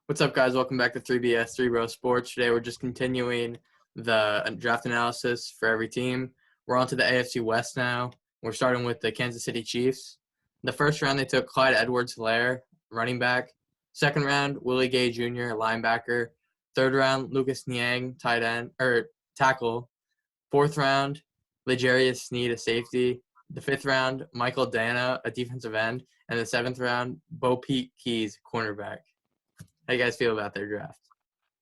What's up, guys? Welcome back to 3BS 3 Bro Sports. Today we're just continuing the draft analysis for every team. We're on to the AFC West now. We're starting with the Kansas City Chiefs. In the first round, they took Clyde Edwards-Helaire, running back. Second round, Willie Gay Jr., linebacker. Third round, Lucas Niang, tackle. Fourth round, L'Jarius Sneed, a safety. The fifth round, Michael Dana, a defensive end. And the seventh round, Bo Peep Keys, cornerback. How you guys feel about their draft?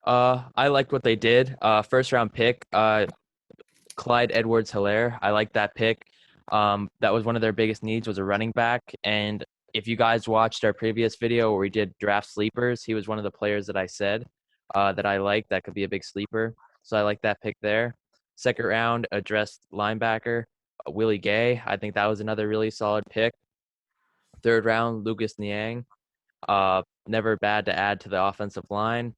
I liked what they did. First round pick, Clyde Edwards-Helaire. I like that pick. That was one of their biggest needs, was a running back. And if you guys watched our previous video where we did draft sleepers, he was one of the players that I said that I liked that could be a big sleeper. So I like that pick there. Second round, addressed linebacker, Willie Gay. I think that was another really solid pick. Third round, Lucas Niang. Never bad to add to the offensive line.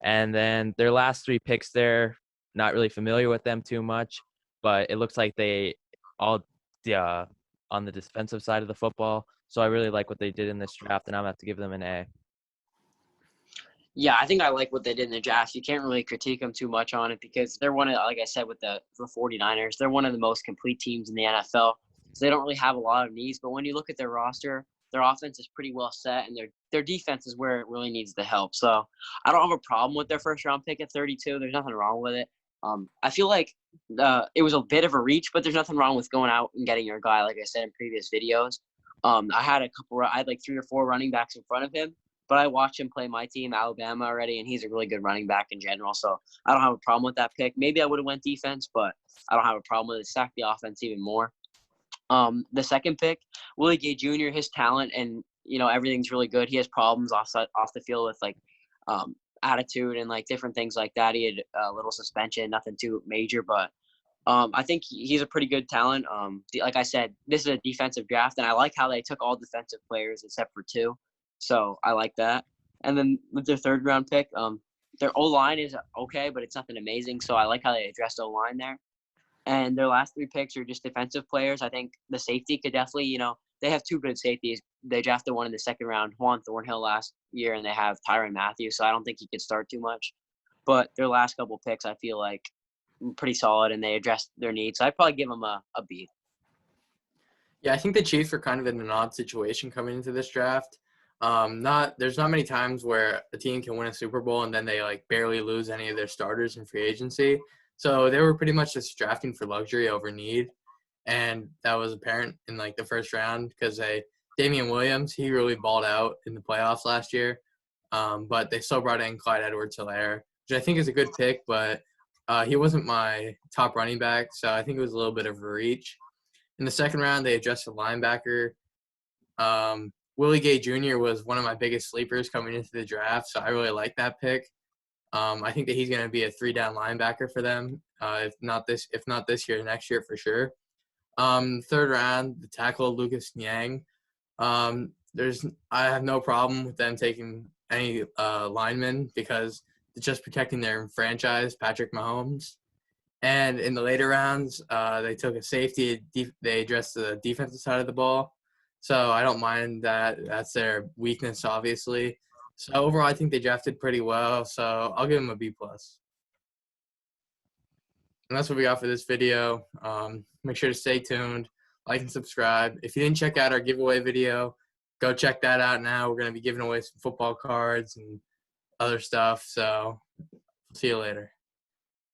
And then their last three picks there, not really familiar with them too much, but it looks like they all on the defensive side of the football. So I really like what they did in this draft, and I'm going to have to give them an A. Yeah, I think I like what they did in the draft. You can't really critique them too much on it because they're one of, like I said, with the 49ers, they're one of the most complete teams in the NFL. So they don't really have a lot of needs. But when you look at their roster, their offense is pretty well set, and their defense is where it really needs the help. So I don't have a problem with their first-round pick at 32. There's nothing wrong with it. I feel like it was a bit of a reach, but there's nothing wrong with going out and getting your guy, like I said in previous videos. I had like 3 or 4 running backs in front of him. But I watched him play my team, Alabama, already, and he's a really good running back in general. So I don't have a problem with that pick. Maybe I would have went defense, but I don't have a problem with it. Stack the offense even more. The second pick, Willie Gay Jr., his talent and, everything's really good. He has problems off the field with, attitude and, different things like that. He had a little suspension, nothing too major, but I think he's a pretty good talent. Like I said, this is a defensive draft, and I like how they took all defensive players except for 2. So I like that. And then with their third round pick, their O-line is okay, but it's nothing amazing. So I like how they addressed O-line there. And their last 3 picks are just defensive players. I think the safety could definitely, they have 2 good safeties. They drafted one in the second round, Juan Thornhill last year, and they have Tyrann Mathieu. So I don't think he could start too much. But their last couple picks, I feel like pretty solid, and they addressed their needs. So I'd probably give them a B. Yeah, I think the Chiefs are kind of in an odd situation coming into this draft. There's not many times where a team can win a Super Bowl and then they barely lose any of their starters in free agency. So they were pretty much just drafting for luxury over need, and that was apparent in the first round because Damian Williams, he really balled out in the playoffs last year. But they still brought in Clyde Edwards-Helaire, which I think is a good pick, but he wasn't my top running back, so I think it was a little bit of a reach. In the second round, they addressed a linebacker. Willie Gay Jr. was one of my biggest sleepers coming into the draft, so I really like that pick. I think that he's going to be a 3-down linebacker for them, if not this year, next year for sure. Third round, the tackle Lucas Niang. I have no problem with them taking any linemen because it's just protecting their franchise, Patrick Mahomes. And in the later rounds, they took a safety. They addressed the defensive side of the ball. So I don't mind that. That's their weakness, obviously. So overall, I think they drafted pretty well. So I'll give them a B+. And that's what we got for this video. Make sure to stay tuned, like and subscribe. If you didn't check out our giveaway video, go check that out now. We're going to be giving away some football cards and other stuff. So see you later.